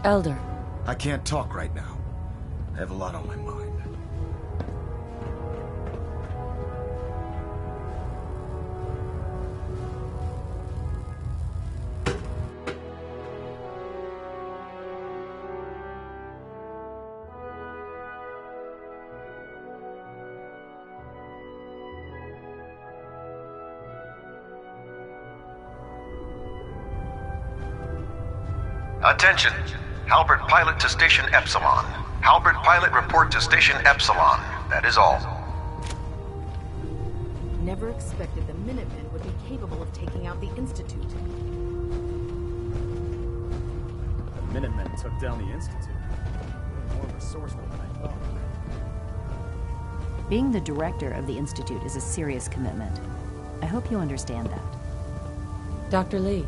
Elder. I can't talk right now. I have a lot on my mind. Attention! Halbert Pilot to Station Epsilon. Halbert Pilot report to Station Epsilon. That is all. Never expected the Minutemen would be capable of taking out the Institute. The Minutemen took down the Institute. More resourceful than I thought. Being the director of the Institute is a serious commitment. I hope you understand that. Dr. Lee.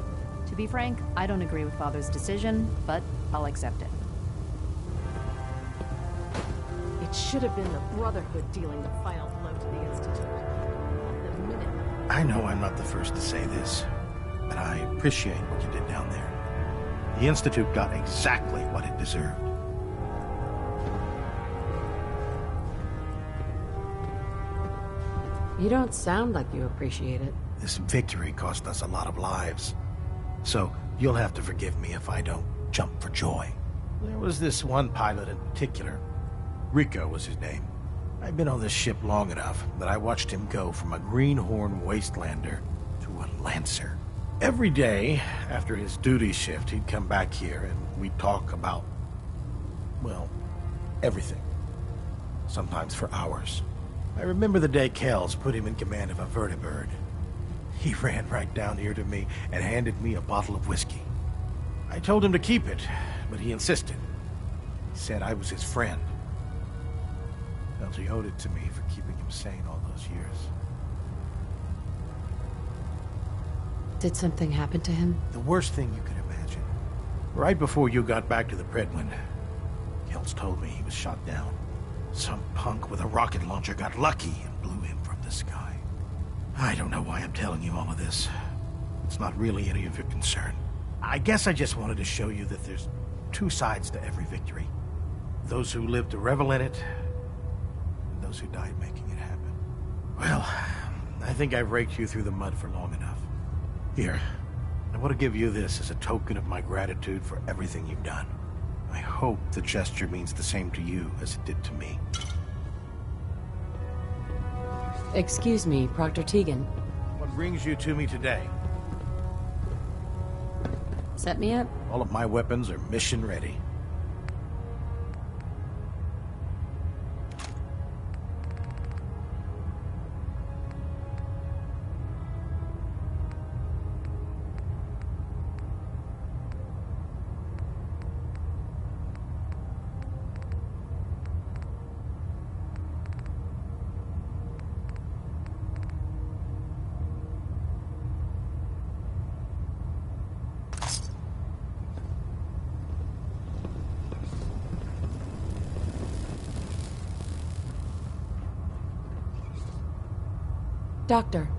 To be frank, I don't agree with Father's decision, but I'll accept it. It should have been the Brotherhood dealing the final blow to the Institute. The Minutemen. I know I'm not the first to say this, but I appreciate what you did down there. The Institute got exactly what it deserved. You don't sound like you appreciate it. This victory cost us a lot of lives. So, you'll have to forgive me if I don't jump for joy. There was this one pilot in particular. Rico was his name. I've been on this ship long enough that I watched him go from a greenhorn wastelander to a Lancer. Every day, after his duty shift, he'd come back here and we'd talk about, well, everything. Sometimes for hours. I remember the day Kells put him in command of a vertibird. He ran right down here to me and handed me a bottle of whiskey. I told him to keep it, but he insisted. He said I was his friend. Felt he owed it to me for keeping him sane all those years. Did something happen to him? The worst thing you could imagine. Right before you got back to the Predwin, Kells told me he was shot down. Some punk with a rocket launcher got lucky and blew him from the sky. I don't know why I'm telling you all of this. It's not really any of your concern. I guess I just wanted to show you that there's two sides to every victory. Those who live to revel in it, and those who died making it happen. Well, I think I've raked you through the mud for long enough. Here, I want to give you this as a token of my gratitude for everything you've done. I hope the gesture means the same to you as it did to me. Excuse me, Proctor Tegan. What brings you to me today? Set me up? All of my weapons are mission ready. Doctor.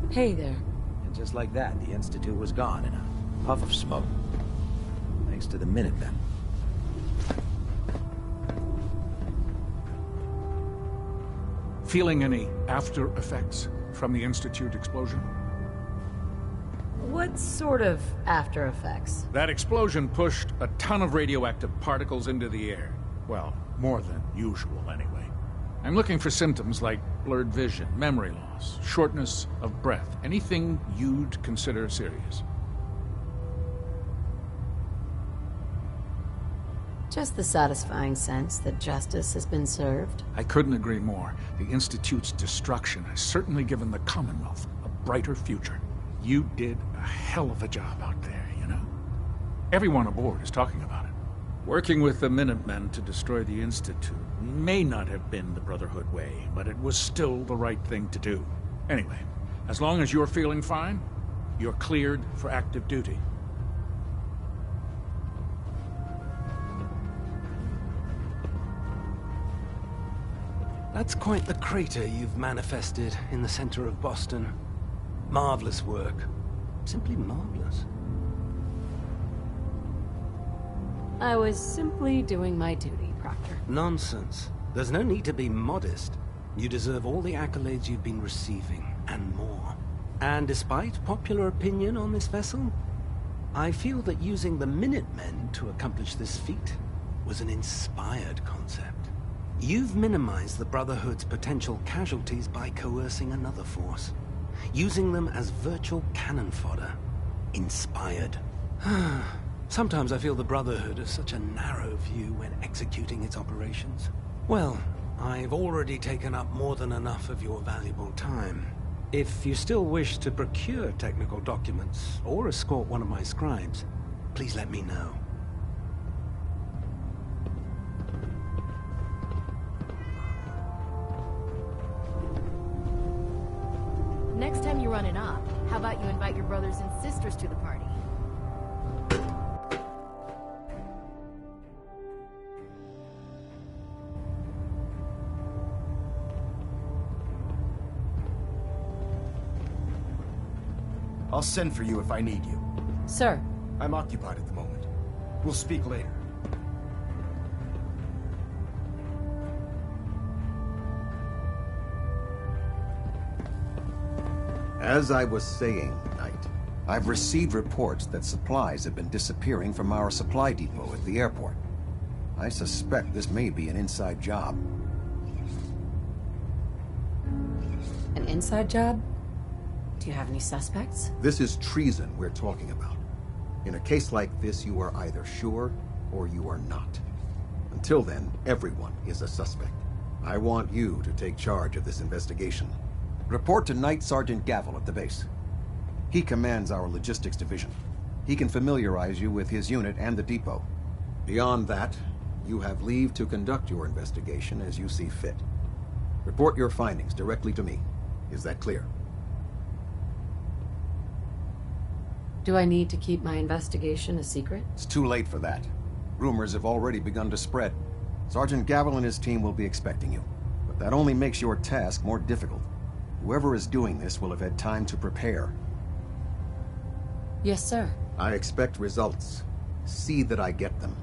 Hey there. And just like that, the Institute was gone in a puff of smoke. Thanks to the Minutemen. Feeling any after effects from the Institute explosion? What sort of after effects? That explosion pushed a ton of radioactive particles into the air. Well, more than usual anyway. I'm looking for symptoms like blurred vision, memory loss, shortness of breath, anything you'd consider serious. Just the satisfying sense that justice has been served. I couldn't agree more. The Institute's destruction has certainly given the Commonwealth a brighter future. You did a hell of a job out there, you know? Everyone aboard is talking about it. Working with the Minutemen to destroy the Institute may not have been the Brotherhood way, but it was still the right thing to do. Anyway, as long as you're feeling fine, you're cleared for active duty. That's quite the crater you've manifested in the center of Boston. Marvelous work. Simply marvelous. I was simply doing my duty, Proctor. Nonsense. There's no need to be modest. You deserve all the accolades you've been receiving, and more. And despite popular opinion on this vessel, I feel that using the Minutemen to accomplish this feat was an inspired concept. You've minimized the Brotherhood's potential casualties by coercing another force, using them as virtual cannon fodder. Inspired. Sometimes I feel the Brotherhood has such a narrow view when executing its operations. Well, I've already taken up more than enough of your valuable time. If you still wish to procure technical documents or escort one of my scribes, please let me know. Next time you run it up, how about you invite your brothers and sisters to the party? I'll send for you if I need you. Sir. I'm occupied at the moment. We'll speak later. As I was saying, Knight, I've received reports that supplies have been disappearing from our supply depot at the airport. I suspect this may be an inside job. An inside job? Do you have any suspects? This is treason we're talking about. In a case like this, you are either sure or you are not. Until then, everyone is a suspect. I want you to take charge of this investigation. Report to Night Sergeant Gavel at the base. He commands our logistics division. He can familiarize you with his unit and the depot. Beyond that, you have leave to conduct your investigation as you see fit. Report your findings directly to me. Is that clear? Do I need to keep my investigation a secret? It's too late for that. Rumors have already begun to spread. Sergeant Gavel and his team will be expecting you. But that only makes your task more difficult. Whoever is doing this will have had time to prepare. Yes, sir. I expect results. See that I get them.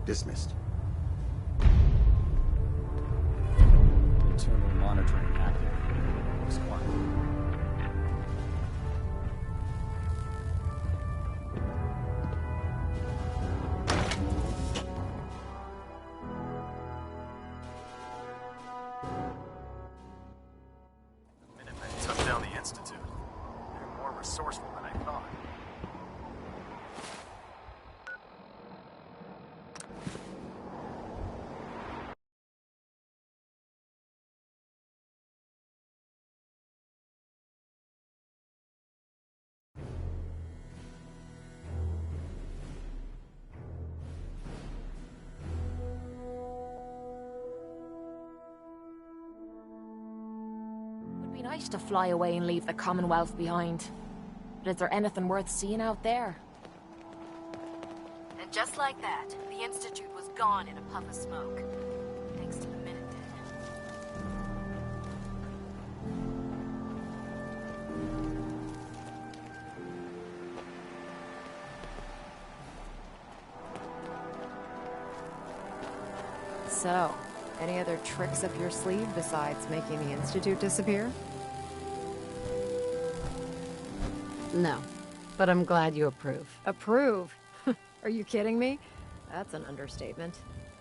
Dismissed. Internal monitoring active. Looks quiet. Took down the Institute. They're more resourceful than I thought. Nice to fly away and leave the Commonwealth behind. But is there anything worth seeing out there? And just like that, the Institute was gone in a puff of smoke. Thanks to the Minutemen. So, any other tricks up your sleeve besides making the Institute disappear? No, but I'm glad you approve. Approve? Are you kidding me? That's an understatement.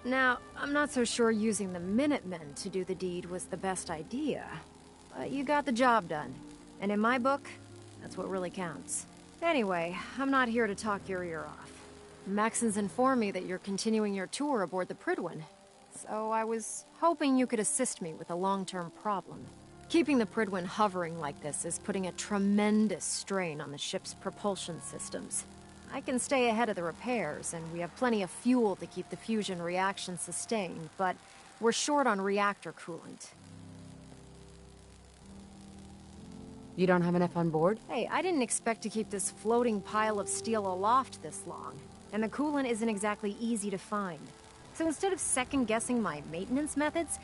Now, I'm not so sure using the Minutemen to do the deed was the best idea. But you got the job done. And in my book, that's what really counts. Anyway, I'm not here to talk your ear off. Maxon's informed me that you're continuing your tour aboard the Prydwen. So I was hoping you could assist me with a long-term problem. Keeping the Prydwen hovering like this is putting a tremendous strain on the ship's propulsion systems. I can stay ahead of the repairs, and we have plenty of fuel to keep the fusion reaction sustained, but we're short on reactor coolant. You don't have enough on board? Hey, I didn't expect to keep this floating pile of steel aloft this long, and the coolant isn't exactly easy to find. So instead of second-guessing my maintenance methods,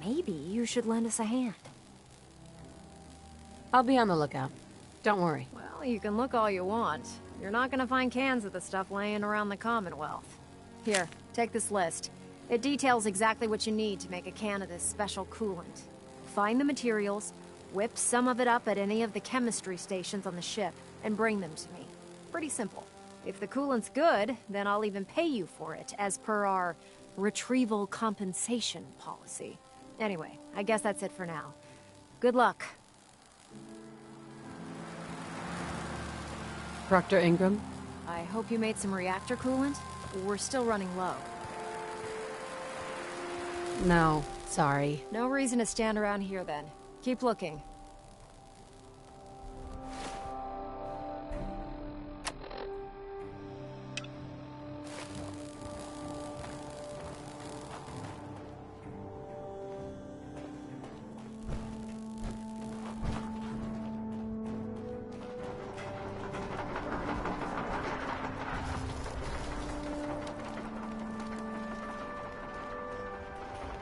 maybe you should lend us a hand. I'll be on the lookout. Don't worry. Well, you can look all you want. You're not gonna find cans of the stuff laying around the Commonwealth. Here, take this list. It details exactly what you need to make a can of this special coolant. Find the materials, whip some of it up at any of the chemistry stations on the ship, and bring them to me. Pretty simple. If the coolant's good, then I'll even pay you for it, as per our retrieval compensation policy. Anyway, I guess that's it for now. Good luck. Proctor Ingram? I hope you made some reactor coolant. We're still running low. No, sorry. No reason to stand around here then. Keep looking.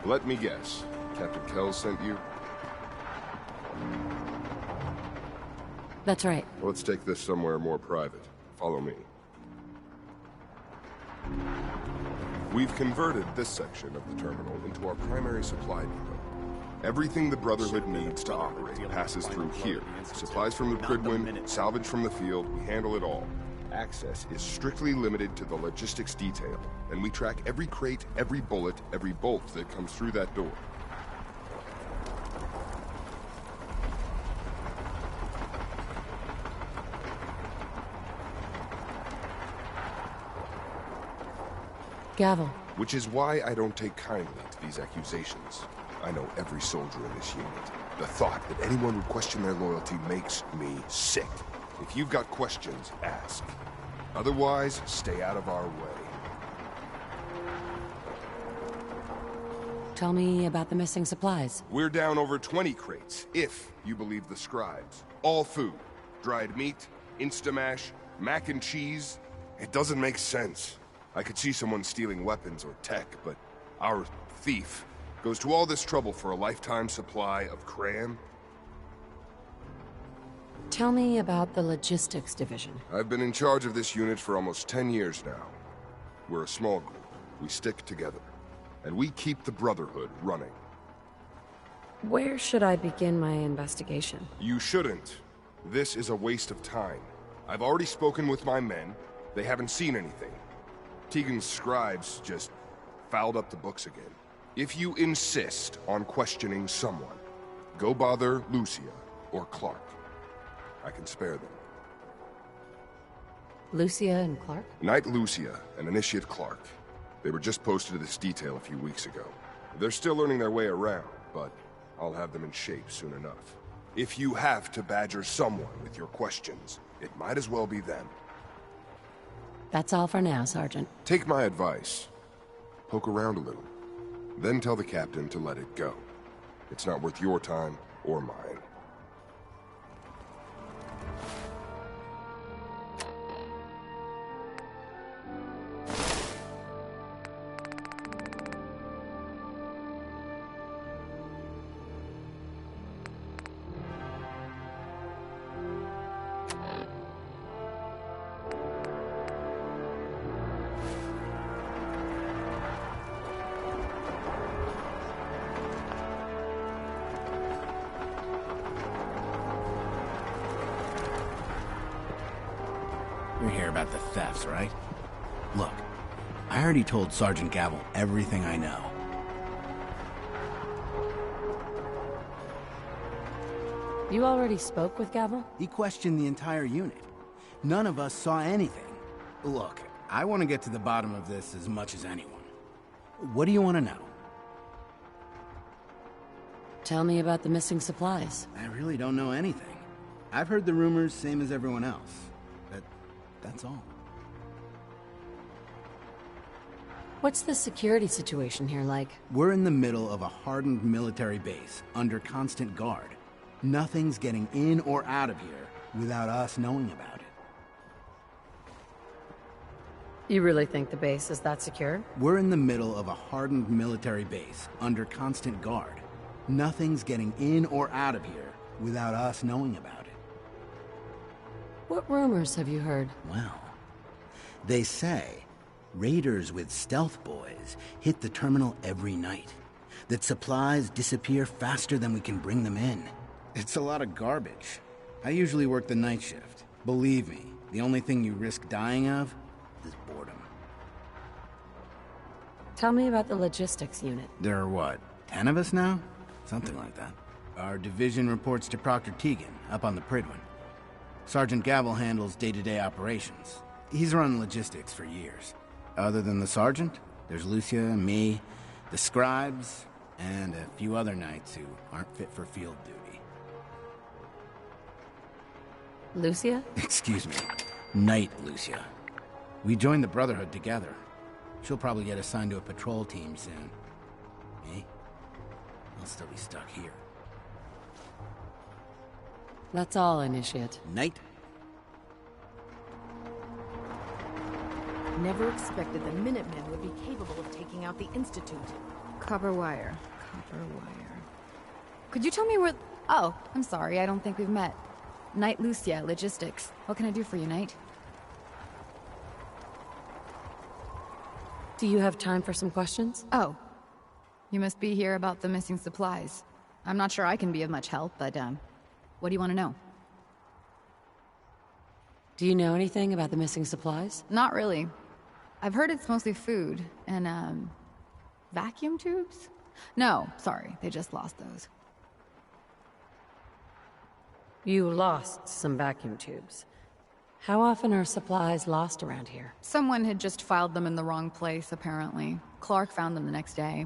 Let me guess. Captain Kells sent you? That's right. Let's take this somewhere more private. Follow me. We've converted this section of the terminal into our primary supply depot. Everything the Brotherhood needs to operate passes through here. Supplies from the Pridwin, salvage from the field, we handle it all. Access is strictly limited to the logistics detail, and we track every crate, every bullet, every bolt that comes through that door. Gavel. Which is why I don't take kindly to these accusations. I know every soldier in this unit. The thought that anyone would question their loyalty makes me sick. If you've got questions, ask. Otherwise, stay out of our way. Tell me about the missing supplies. We're down over 20 crates, if you believe the scribes. All food. Dried meat, Instamash, mac and cheese. It doesn't make sense. I could see someone stealing weapons or tech, but our thief goes to all this trouble for a lifetime supply of cram? Tell me about the logistics division. I've been in charge of this unit for almost 10 years now. We're a small group. We stick together. And we keep the Brotherhood running. Where should I begin my investigation? You shouldn't. This is a waste of time. I've already spoken with my men. They haven't seen anything. Tegan's scribes just fouled up the books again. If you insist on questioning someone, go bother Lucia or Clark. I can spare them. Lucia and Clark? Knight Lucia and Initiate Clark. They were just posted to this detail a few weeks ago. They're still learning their way around, but I'll have them in shape soon enough. If you have to badger someone with your questions, it might as well be them. That's all for now, Sergeant. Take my advice. Poke around a little. Then tell the captain to let it go. It's not worth your time or mine. You're here about the thefts, right? Look, I already told Sergeant Gavel everything I know. You already spoke with Gavel? He questioned the entire unit. None of us saw anything. Look, I want to get to the bottom of this as much as anyone. What do you want to know? Tell me about the missing supplies. I really don't know anything. I've heard the rumors, same as everyone else. That's all. What's the security situation here like? We're in the middle of a hardened military base, under constant guard. Nothing's getting in or out of here without us knowing about it. You really think the base is that secure? We're in the middle of a hardened military base, under constant guard. Nothing's getting in or out of here without us knowing about it. What rumors have you heard? Well, they say raiders with stealth boys hit the terminal every night. That supplies disappear faster than we can bring them in. It's a lot of garbage. I usually work the night shift. Believe me, the only thing you risk dying of is boredom. Tell me about the logistics unit. There are what, 10 of us now? Something like that. Our division reports to Proctor Teagan, up on the Pridwin. Sergeant Gavel handles day-to-day operations. He's run logistics for years. Other than the sergeant, there's Lucia, me, the scribes, and a few other knights who aren't fit for field duty. Lucia? Excuse me. Knight Lucia. We joined the Brotherhood together. She'll probably get assigned to a patrol team soon. Me? I'll still be stuck here. That's all, Initiate. Knight? Never expected the Minutemen would be capable of taking out the Institute. Copper wire. Copper wire. Could you tell me where... Oh, I'm sorry, I don't think we've met. Knight Lucia, Logistics. What can I do for you, Knight? Do you have time for some questions? Oh. You must be here about the missing supplies. I'm not sure I can be of much help, but, what do you want to know? Do you know anything about the missing supplies? Not really. I've heard it's mostly food, and, vacuum tubes? No, sorry, they just lost those. You lost some vacuum tubes. How often are supplies lost around here? Someone had just filed them in the wrong place, apparently. Clark found them the next day.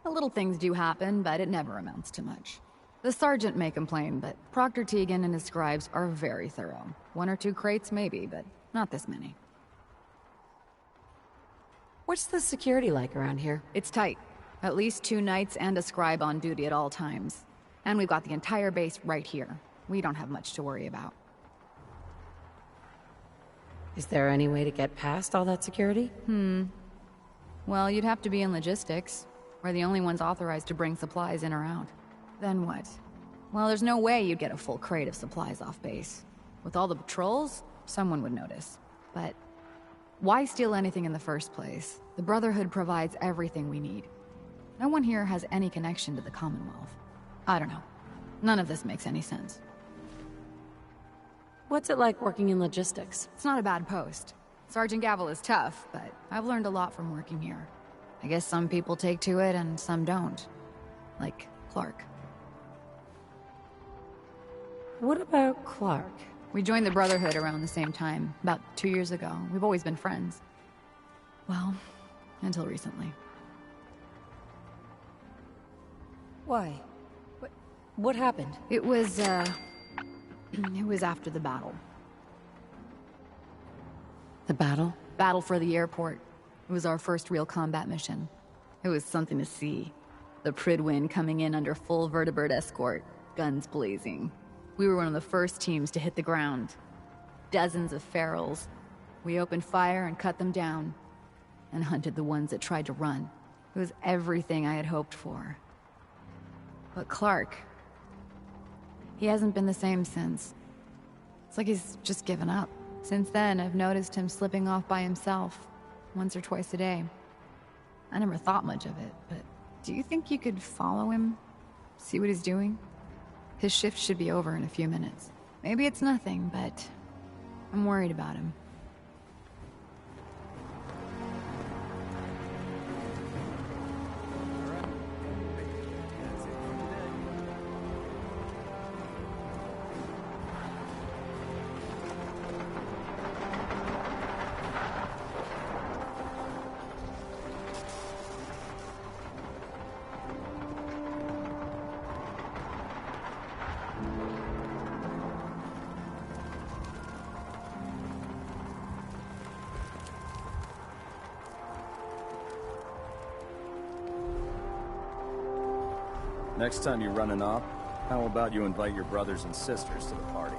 The little things do happen, but it never amounts to much. The sergeant may complain, but Proctor Teagan and his scribes are very thorough. 1 or 2 crates, maybe, but not this many. What's the security like around here? It's tight. At least 2 knights and a scribe on duty at all times. And we've got the entire base right here. We don't have much to worry about. Is there any way to get past all that security? Well, you'd have to be in logistics. We're the only ones authorized to bring supplies in or out. Then what? Well, there's no way you'd get a full crate of supplies off base. With all the patrols, someone would notice. But why steal anything in the first place? The Brotherhood provides everything we need. No one here has any connection to the Commonwealth. I don't know. None of this makes any sense. What's it like working in logistics? It's not a bad post. Sergeant Gavel is tough, but I've learned a lot from working here. I guess some people take to it and some don't. Like Clark. What about Clark? We joined the Brotherhood around the same time, about 2 years ago. We've always been friends. Well, until recently. Why? What happened? It was, it was after the battle. The battle? Battle for the airport. It was our first real combat mission. It was something to see. The Pridwin coming in under full vertibird escort, guns blazing. We were one of the first teams to hit the ground. Dozens of ferals. We opened fire and cut them down, and hunted the ones that tried to run. It was everything I had hoped for. But Clark, he hasn't been the same since. It's like he's just given up. Since then, I've noticed him slipping off by himself, once or twice a day. I never thought much of it, but do you think you could follow him? See what he's doing? His shift should be over in a few minutes. Maybe it's nothing, but I'm worried about him. Next time you're running off, how about you invite your brothers and sisters to the party?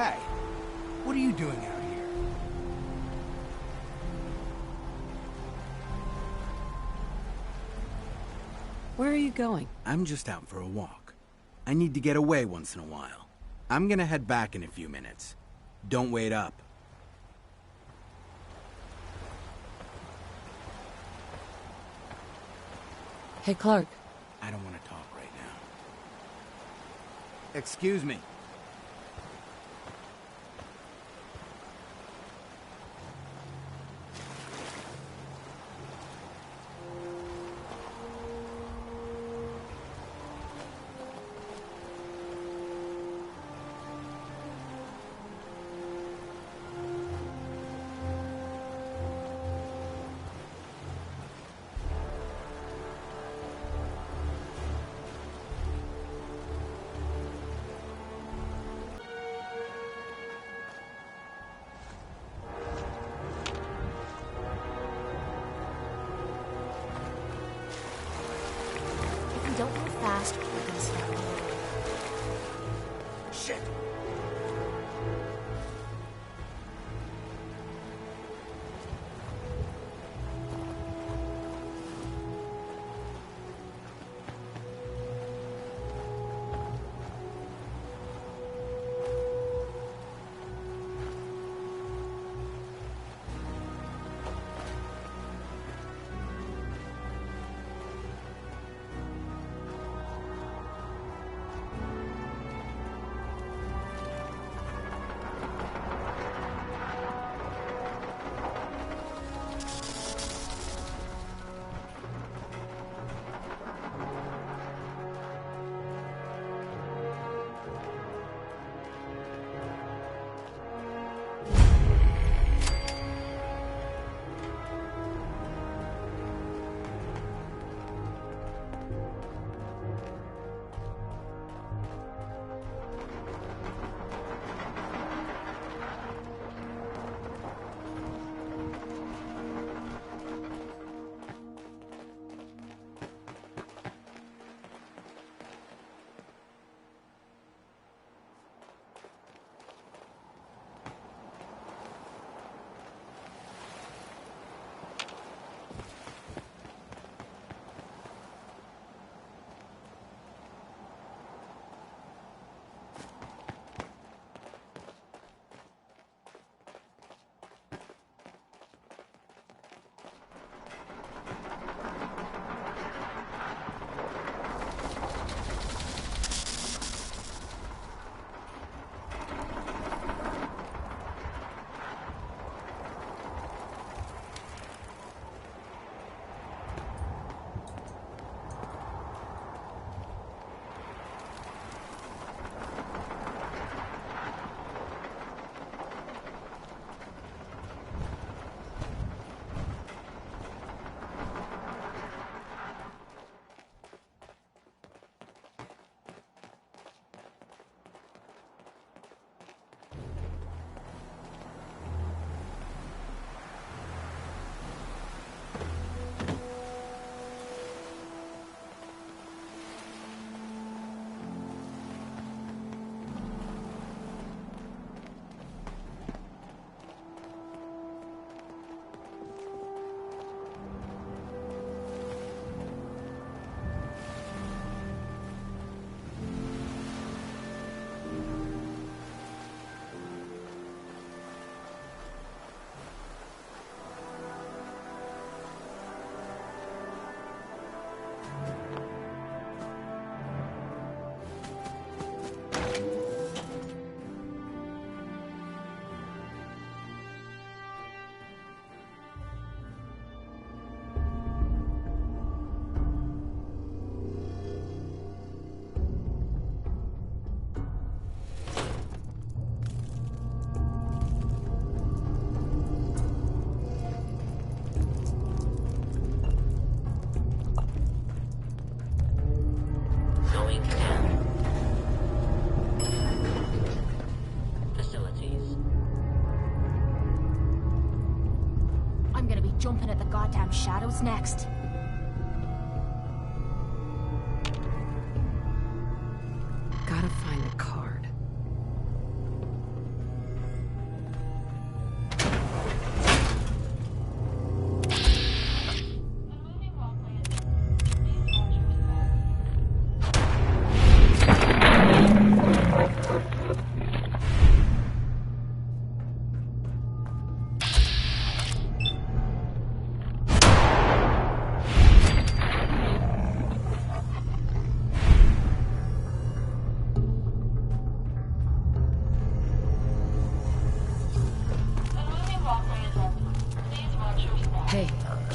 Hey, what are you doing out here? Where are you going? I'm just out for a walk. I need to get away once in a while. I'm gonna head back in a few minutes. Don't wait up. Hey, Clark. I don't want to talk right now. Excuse me. Don't move fast, we're gonna start. Shit! Jumping at the goddamn shadows next. Gotta find the card.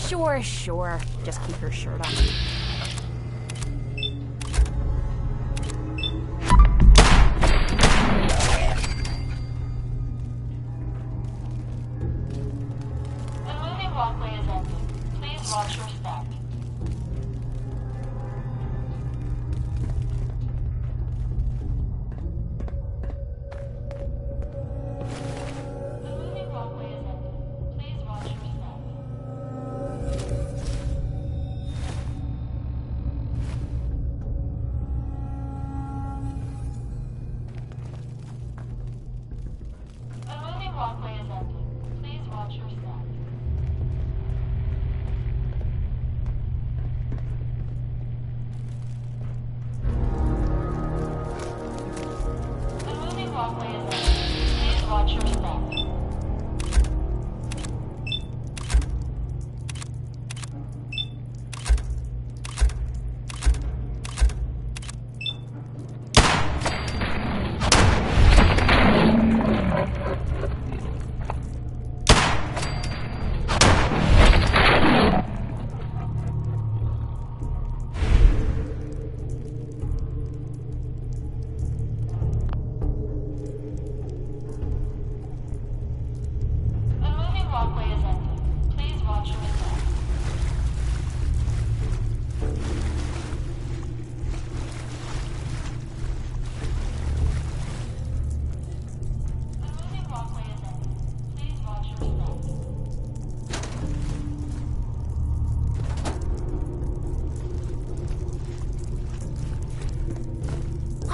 Sure. Just keep your shirt on.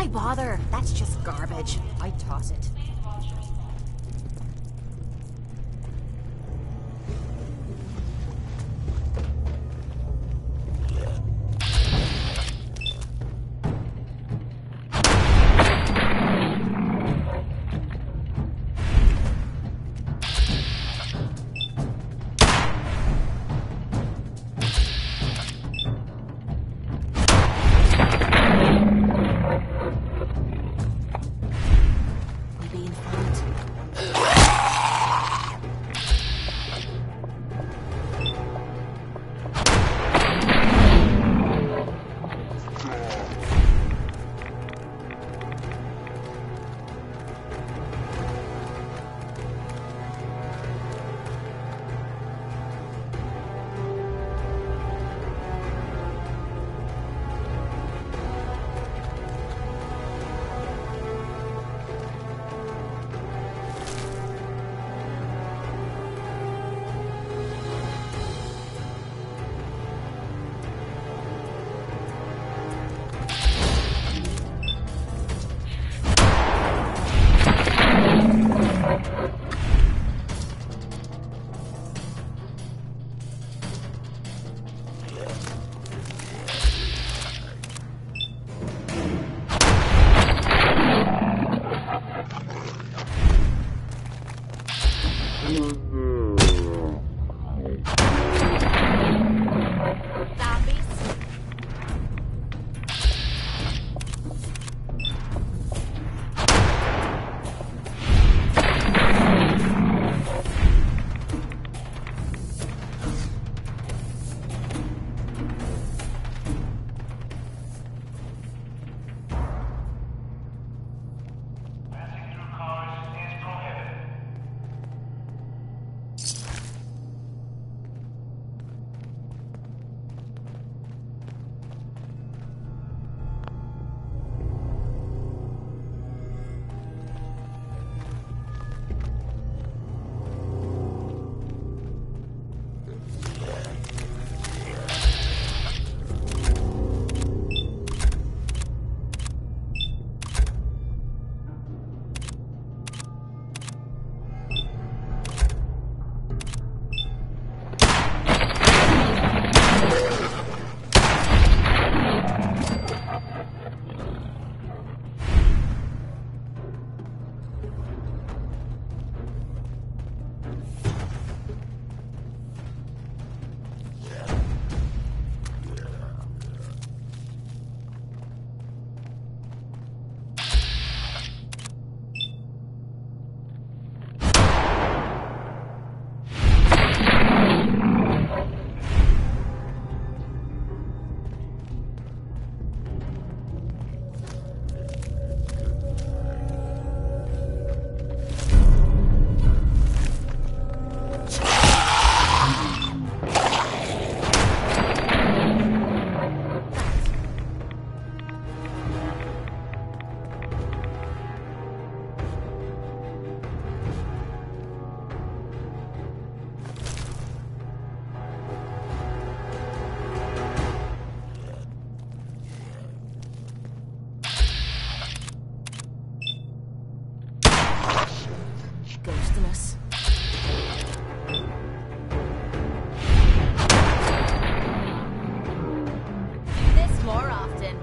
Why bother? That's just garbage. I'd toss it. ghosting us. Do this more often.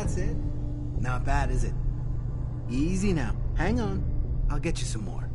That's it. Not bad, is it? Easy now. Hang on. I'll get you some more.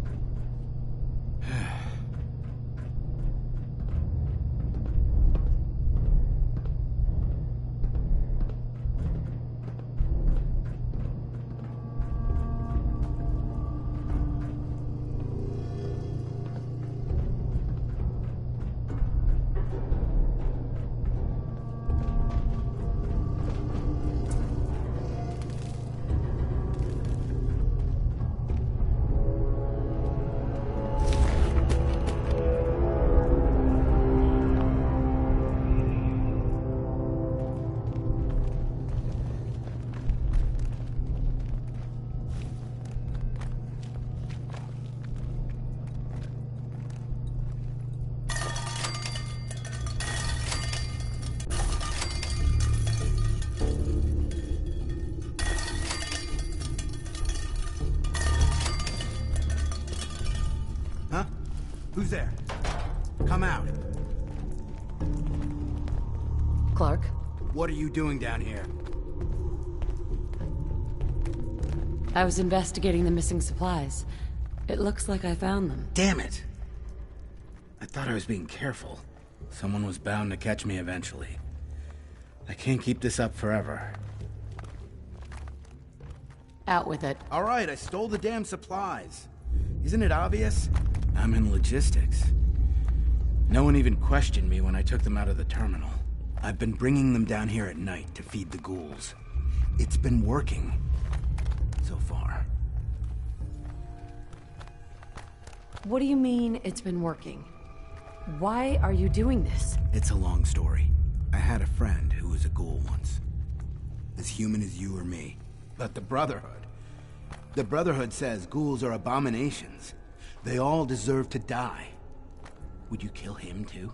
Who's there? Come out. Clark? What are you doing down here? I was investigating the missing supplies. It looks like I found them. Damn it! I thought I was being careful. Someone was bound to catch me eventually. I can't keep this up forever. Out with it. All right, I stole the damn supplies. Isn't it obvious? I'm in logistics. No one even questioned me when I took them out of the terminal. I've been bringing them down here at night to feed the ghouls. It's been working. So far. What do you mean it's been working? Why are you doing this? It's a long story. I had a friend who was a ghoul once. As human as you or me. But the Brotherhood. The Brotherhood says ghouls are abominations. They all deserve to die. Would you kill him too?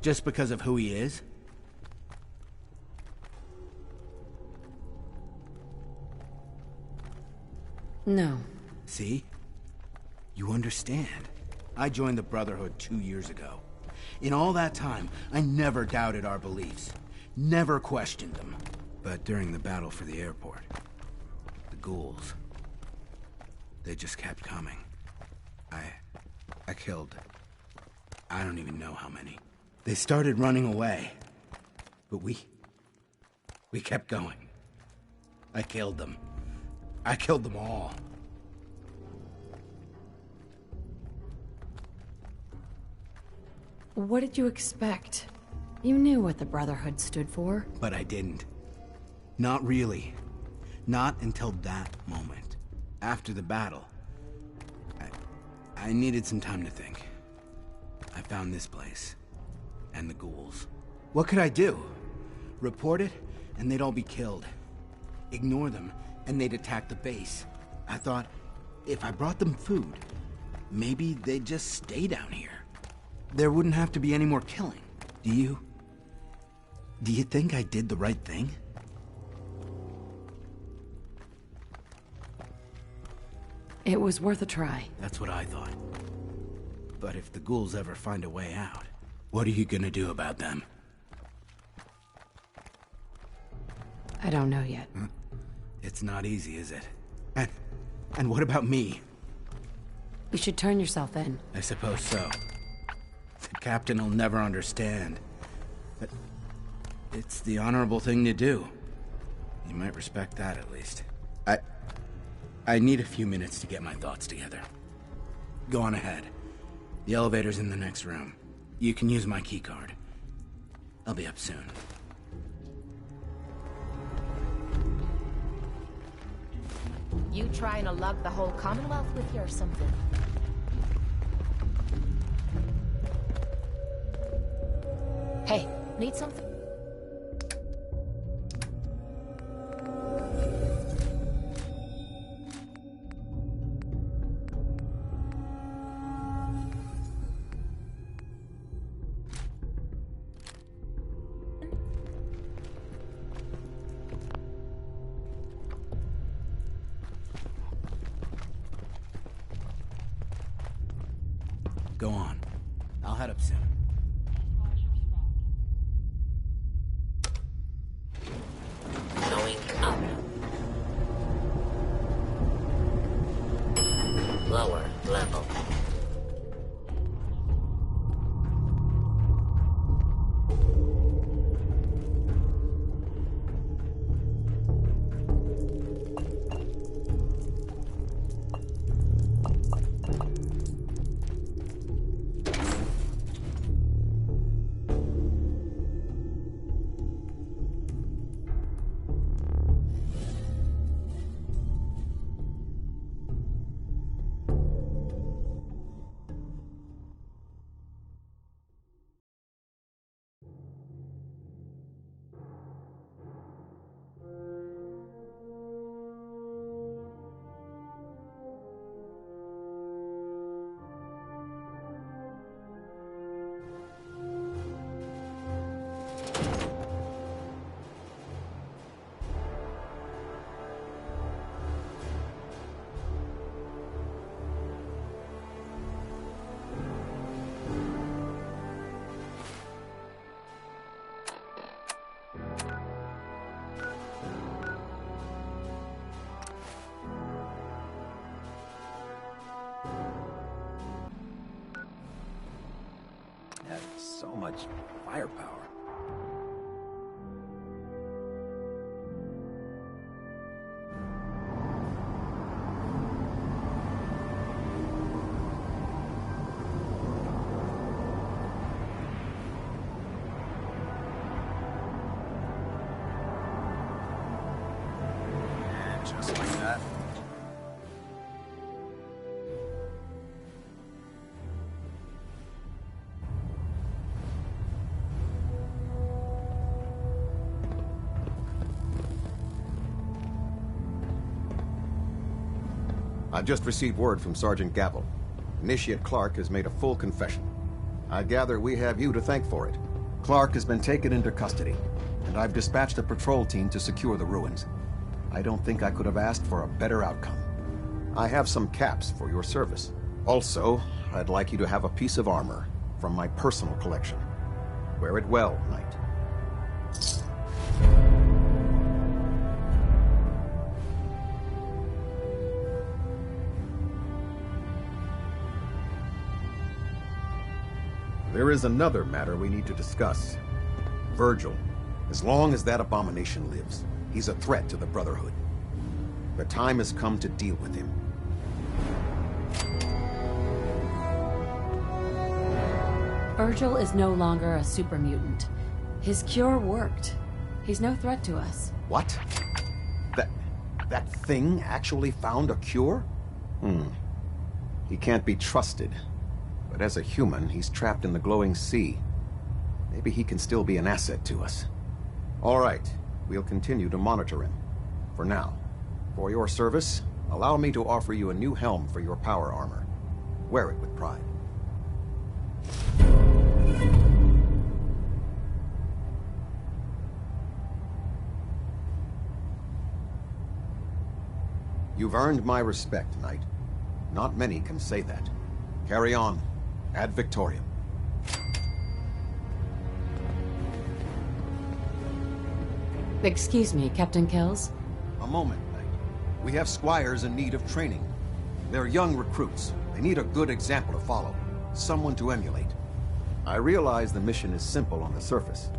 Just because of who he is? No. See? You understand. I joined the Brotherhood 2 years ago. In all that time, I never doubted our beliefs. Never questioned them. But during the battle for the airport, the ghouls, they just kept coming. I killed, I don't even know how many. They started running away, but we kept going. I killed them. I killed them all. What did you expect? You knew what the Brotherhood stood for. But I didn't. Not really. Not until that moment. After the battle. I needed some time to think. I found this place. And the ghouls. What could I do? Report it, and they'd all be killed. Ignore them, and they'd attack the base. I thought, if I brought them food, maybe they'd just stay down here. There wouldn't have to be any more killing. Do you think I did the right thing? It was worth a try. That's what I thought. But if the ghouls ever find a way out, what are you gonna do about them? I don't know yet. Huh? It's not easy, is it? And what about me? You should turn yourself in. I suppose so. The captain will never understand. But it's the honorable thing to do. You might respect that, at least. I need a few minutes to get my thoughts together. Go on ahead. The elevator's in the next room. You can use my keycard. I'll be up soon. You trying to lug the whole Commonwealth with you or something? Hey, need something? Go on. I'll head up soon. Going up. much firepower. And just like that. I've just received word from Sergeant Gavel. Initiate Clark has made a full confession. I gather we have you to thank for it. Clark has been taken into custody, and I've dispatched a patrol team to secure the ruins. I don't think I could have asked for a better outcome. I have some caps for your service. Also, I'd like you to have a piece of armor from my personal collection. Wear it well, Knight. There is another matter we need to discuss. Virgil. As long as that abomination lives, he's a threat to the Brotherhood. The time has come to deal with him. Virgil is no longer a super mutant. His cure worked. He's no threat to us. What? That thing actually found a cure? He can't be trusted. But as a human, he's trapped in the glowing sea. Maybe he can still be an asset to us. All right, we'll continue to monitor him. For now. For your service, allow me to offer you a new helm for your power armor. Wear it with pride. You've earned my respect, Knight. Not many can say that. Carry on. Ad Victoriam. Excuse me, Captain Kells? A moment, Knight. We have squires in need of training. They're young recruits. They need a good example to follow. Someone to emulate. I realize the mission is simple on the surface,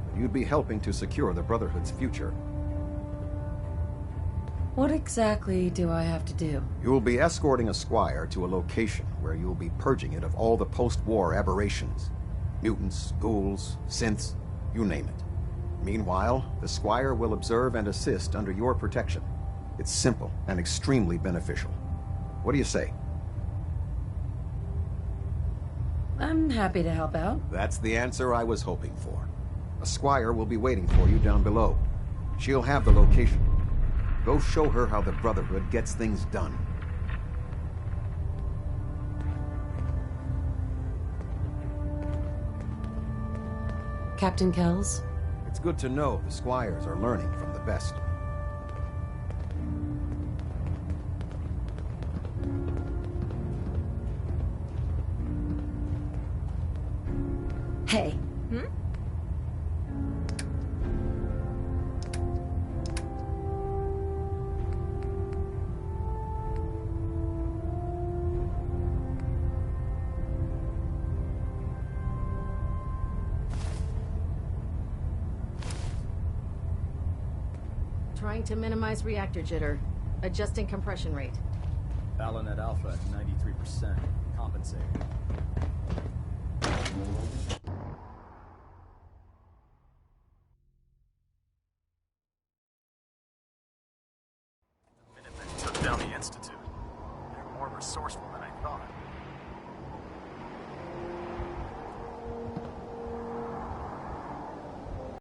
but you'd be helping to secure the Brotherhood's future. What exactly do I have to do? You'll be escorting a squire to a location where you'll be purging it of all the post-war aberrations. Mutants, ghouls, synths, you name it. Meanwhile, the squire will observe and assist under your protection. It's simple and extremely beneficial. What do you say? I'm happy to help out. That's the answer I was hoping for. A squire will be waiting for you down below. She'll have the location. Go show her how the Brotherhood gets things done. Captain Kells? It's good to know the squires are learning from the best. Hey. Trying to minimize reactor jitter. Adjusting compression rate. Balonet Alpha at 93%. Compensating. The Minutemen took down the Institute. They're more resourceful than I thought.